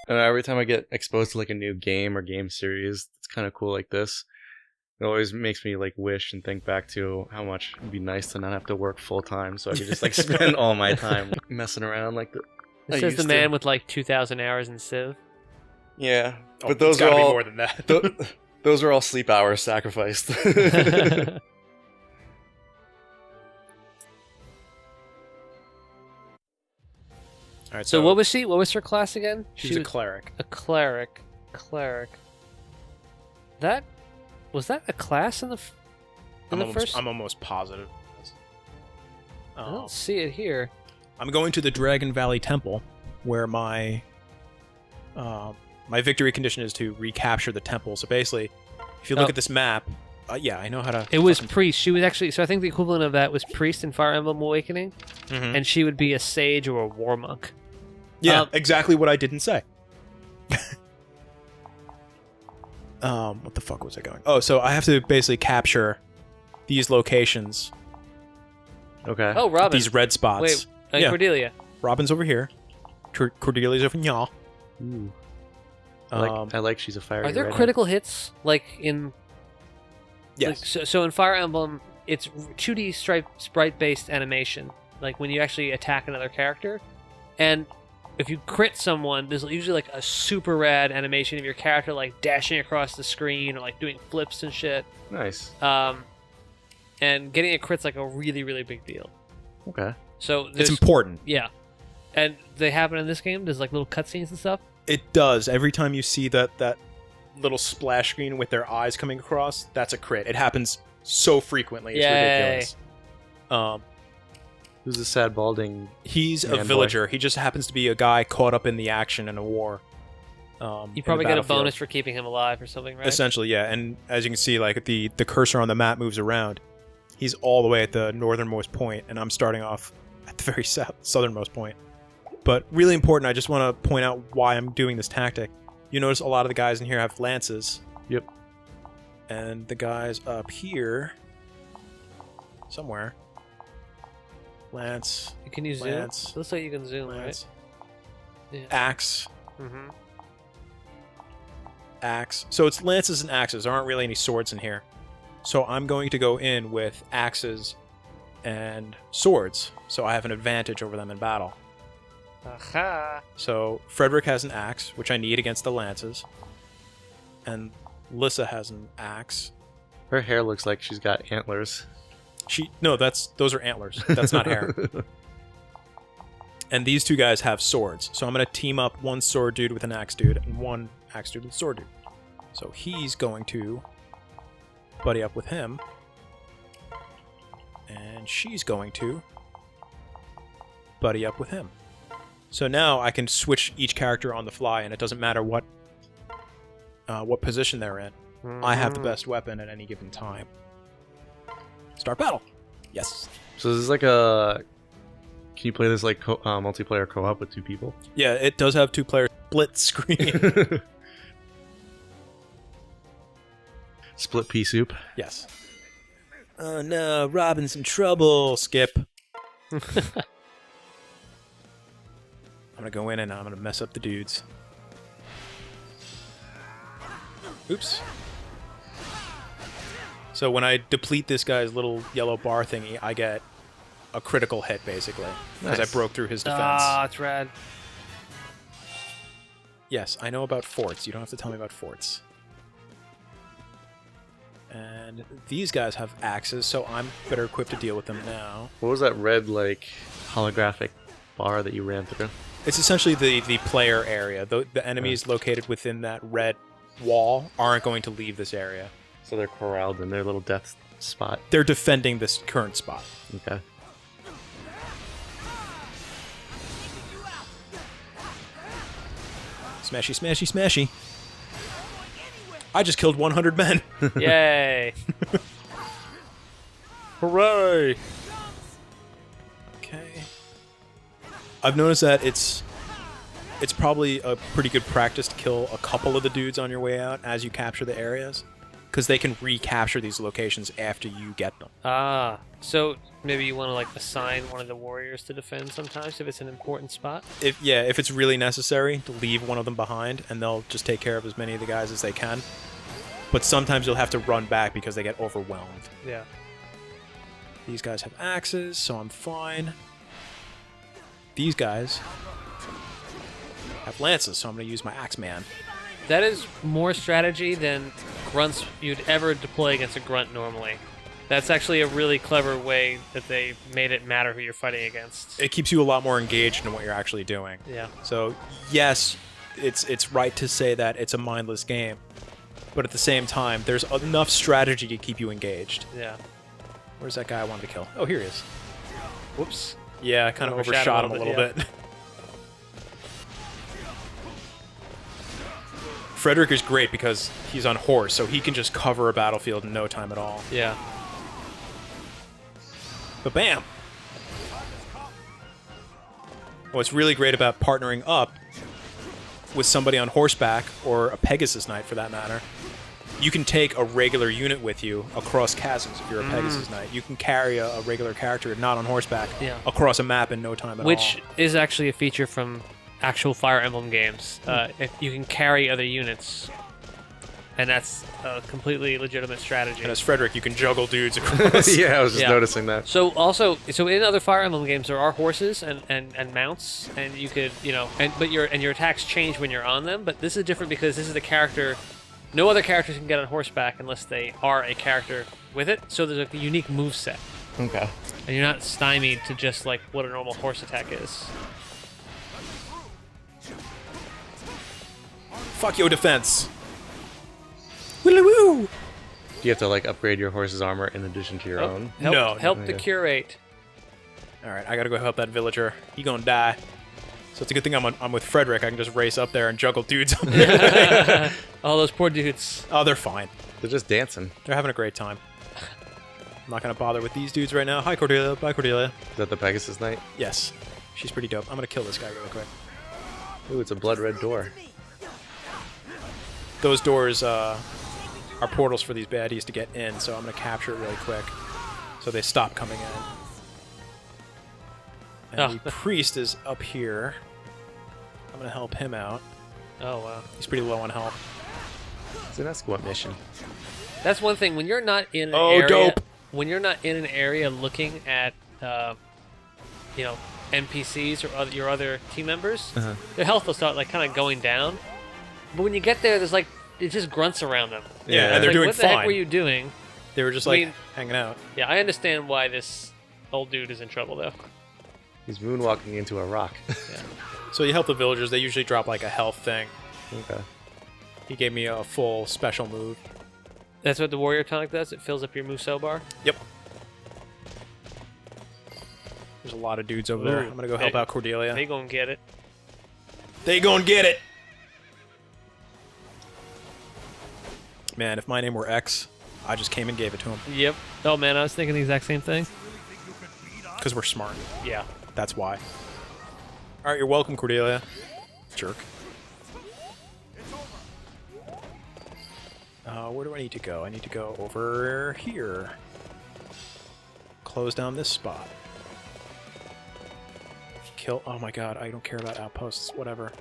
And every time I get exposed to like a new game or game series, it's kind of cool like this. It always makes me like wish and think back to how much it'd be nice to not have to work full time, so I could just like spend all my time messing around like the. This says the man with like 2,000 hours in Civ. Yeah, Oh, but those it's are gotta be all more than that. those are all sleep hours sacrificed. All right, So what was she? What was her class again? She's a cleric. A cleric. Cleric. Was that a class in the first? I'm almost positive. I don't see it here. I'm going to the Dragon Valley Temple, where my victory condition is to recapture the temple. So basically, if you look at this map, yeah, I know how to. It was priest. She was actually. So I think the equivalent of that was priest in Fire Emblem Awakening, and she would be a sage or a war monk. Yeah, exactly what I didn't say. What the fuck was I going? Oh, so I have to basically capture these locations. Okay. Oh, Robin. These red spots. Wait, Yeah. Cordelia. Robin's over here. Cordelia's over here. Ooh. I like she's a fiery Are there redhead. critical hits like in? Yes. Like, so in Fire Emblem, it's 2D sprite-based animation. Like when you actually attack another character, and if you crit someone, there's usually like a super rad animation of your character like dashing across the screen or like doing flips and shit. Nice. And getting a crit's like a really, really big deal. Okay. So It's important. Yeah, and they happen in this game. There's like little cutscenes and stuff. It does. Every time you see that little splash screen with their eyes coming across, that's a crit. It happens so frequently. It's ridiculous. Who's the sad balding? He's a man villager. He just happens to be a guy caught up in the action in a war. You probably get a bonus for keeping him alive or something, right? Essentially, yeah. And as you can see, like the cursor on the map moves around. He's all the way at the northernmost point, and I'm starting off at the very southernmost point. But really important, I just want to point out why I'm doing this tactic. You notice a lot of the guys in here have lances. Yep. And the guys up here, somewhere, lance. Can you zoom? Lance. It looks like you can zoom, Lance. right? Yeah. Axe. Mm-hmm. Axe. So it's lances and axes. There aren't really any swords in here. So I'm going to go in with axes and swords, so I have an advantage over them in battle. Aha! So Frederick has an axe, which I need against the lances, and Lissa has an axe. Her hair looks like she's got antlers. Those are antlers. That's not hair. And these two guys have swords, so I'm going to team up one sword dude with an axe dude and one axe dude with a sword dude. So he's going to buddy up with him, and she's going to buddy up with him. So now I can switch each character on the fly, and it doesn't matter what position they're in. I have the best weapon at any given time. Start battle. Yes. So this is like a. Can you play this like multiplayer co-op with two people? Yeah, it does have 2-player split screen. Split pea soup. Yes. Oh no, Robin's in trouble. Skip. I'm gonna go in and I'm gonna mess up the dudes. Oops. So when I deplete this guy's little yellow bar thingy, I get a critical hit, basically. Because Nice. I broke through his defense. Ah, it's rad. Yes, I know about forts. You don't have to tell me about forts. And these guys have axes, so I'm better equipped to deal with them now. What was that red like holographic bar that you ran through? It's essentially the player area. The enemies located within that red wall aren't going to leave this area. So they're corralled in their little death spot. They're defending this current spot. Okay. Smashy, smashy, smashy. I just killed 100 men. Yay! Hooray! Okay. I've noticed that it's probably a pretty good practice to kill a couple of the dudes on your way out as you capture the areas, because they can recapture these locations after you get them. Ah, so Maybe you want to like assign one of the warriors to defend sometimes if it's an important spot. If it's really necessary to leave one of them behind, and they'll just take care of as many of the guys as they can. But sometimes you'll have to run back because they get overwhelmed. Yeah. These guys have axes, so I'm fine. These guys have lances, so I'm going to use my axe man. That is more strategy than grunts you'd ever deploy against a grunt normally. That's actually a really clever way that they made it matter who you're fighting against. It keeps you a lot more engaged in what you're actually doing. Yeah. So, yes, it's right to say that it's a mindless game, but at the same time, there's enough strategy to keep you engaged. Yeah. Where's that guy I wanted to kill? Oh, here he is. Whoops. Yeah, I kind of overshot him a little bit. Frederick is great because he's on horse, so he can just cover a battlefield in no time at all. Yeah. But bam! What's really great about partnering up with somebody on horseback, or a Pegasus Knight for that matter, you can take a regular unit with you across chasms if you're a Pegasus Knight. You can carry a regular character not on horseback across a map in no time at all. Which is actually a feature from actual Fire Emblem games. If you can carry other units, and that's a completely legitimate strategy. And as Frederick, you can juggle dudes across. Yeah, I was just noticing that. So in other Fire Emblem games, there are horses and mounts, and you could, but your attacks change when you're on them. But this is different because this is the character. No other characters can get on horseback unless they are a character with it. So there's a unique move set. Okay. And you're not stymied to just like what a normal horse attack is. Fuck your defense. Woo-woo! Do you have to like upgrade your horse's armor in addition to your own? Help the curate. All right, I gotta go help that villager. He gonna die. So it's a good thing I'm with Frederick. I can just race up there and juggle dudes. All those poor dudes. Oh, they're fine. They're just dancing. They're having a great time. I'm not gonna bother with these dudes right now. Hi, Cordelia. Bye, Cordelia. Is that the Pegasus Knight? Yes. She's pretty dope. I'm gonna kill this guy really quick. Ooh, it's a blood red door. Those doors are portals for these baddies to get in, so I'm gonna capture it really quick so they stop coming in. And the priest is up here. I'm gonna help him out. Oh wow. He's pretty low on health. It's an escort mission. That's one thing when you're not in an Oh, area. dope. When you're not in an area looking at, NPCs or your other team members, their health will start like kind of going down. But when you get there, there's like it just grunts around them. Yeah, and It's they're like, doing what the fine. heck were you doing? They were just I like mean- hanging out. Yeah, I understand why this old dude is in trouble though. He's moonwalking into a rock. So you help the villagers. They usually drop like a health thing. Okay. He gave me a full special move. That's what the warrior tonic does. It fills up your Musou bar. Yep. There's a lot of dudes over there. Ooh. I'm gonna go help out Cordelia. They gonna get it. They gonna get it! Man, if my name were X, I just came and gave it to him. Yep. Oh man, I was thinking the exact same thing. Because we're smart. Yeah. That's why. Alright, you're welcome, Cordelia. Jerk. Where do I need to go? I need to go over here. Close down this spot. Kill. Oh my god, I don't care about outposts. Whatever.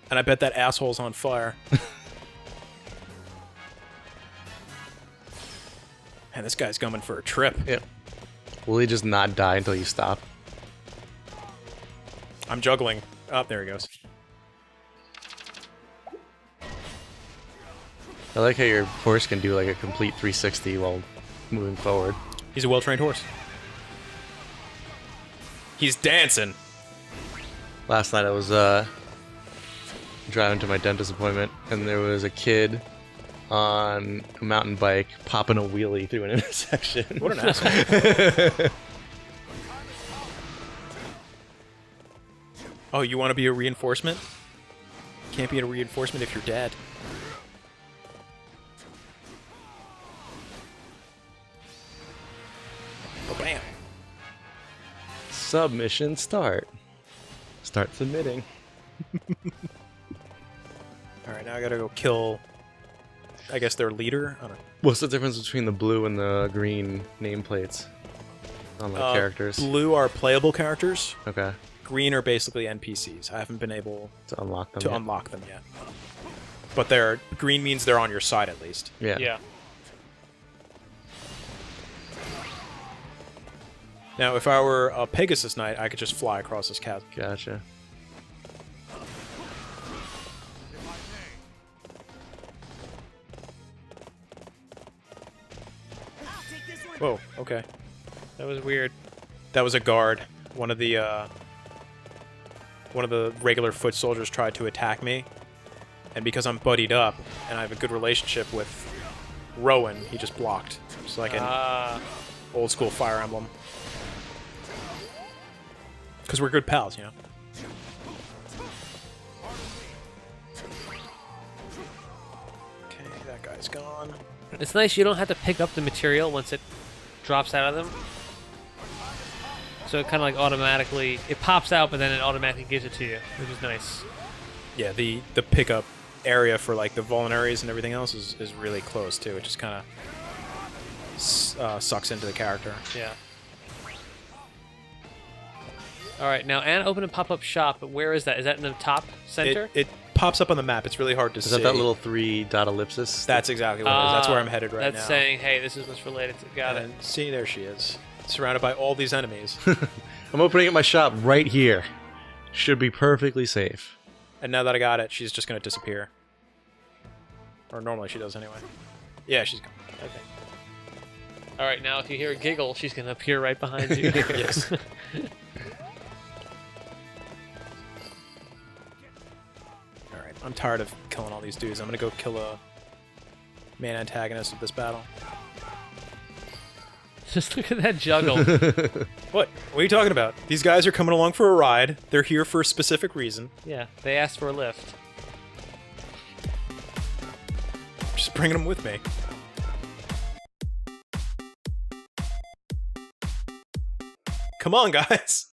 And I bet that asshole's on fire. Man, this guy's coming for a trip. Yep. Will he just not die until you stop? I'm juggling. Oh, there he goes. I like how your horse can do like a complete 360 while moving forward. He's a well-trained horse. He's dancing. Last night I was driving to my dentist appointment and there was a kid on a mountain bike popping a wheelie through an intersection. What an asshole. Oh, you want to be a reinforcement? Can't be a reinforcement if you're dead. Oh, bam. Submission start. Start submitting. Alright, now I gotta go kill, I guess, their leader? I don't know. What's the difference between the blue and the green nameplates on like characters? Blue are playable characters. Okay. Green are basically NPCs. I haven't been able To unlock them. to yet. unlock them yet. But green means they're on your side at least. Yeah. Yeah. Now, if I were a Pegasus Knight, I could just fly across this chasm. Gotcha. Whoa, okay. That was weird. That was a guard. One of the regular foot soldiers tried to attack me, and because I'm buddied up and I have a good relationship with Rowan, he just blocked. It's like an old school Fire Emblem. Because we're good pals, you know. Okay, that guy's gone. It's nice you don't have to pick up the material once it drops out of them. So it kind of like automatically, it pops out, but then it automatically gives it to you, which is nice. Yeah, the pickup area for like the vulneraries and everything else is really close too. It just kind of sucks into the character. Yeah. All right, now Anna opened a pop-up shop, but where is that? Is that in the top center? It pops up on the map. It's really hard to Is see. that little 3-dot ellipsis? That's exactly what it is. That's where I'm headed right now. That's saying, hey, this is what's related to. Got it. And see, there she is, surrounded by all these enemies. I'm opening up my shop right here. Should be perfectly safe. And now that I got it, she's just gonna disappear. Or normally she does anyway. Yeah, she's gone. Okay. All right, now if you hear a giggle, she's gonna appear right behind you. Yes. Alright, I'm tired of killing all these dudes. I'm gonna go kill a main antagonist of this battle. Just look at that juggle. What? What are you talking about? These guys are coming along for a ride. They're here for a specific reason. Yeah, they asked for a lift. Just bringing them with me. Come on, guys.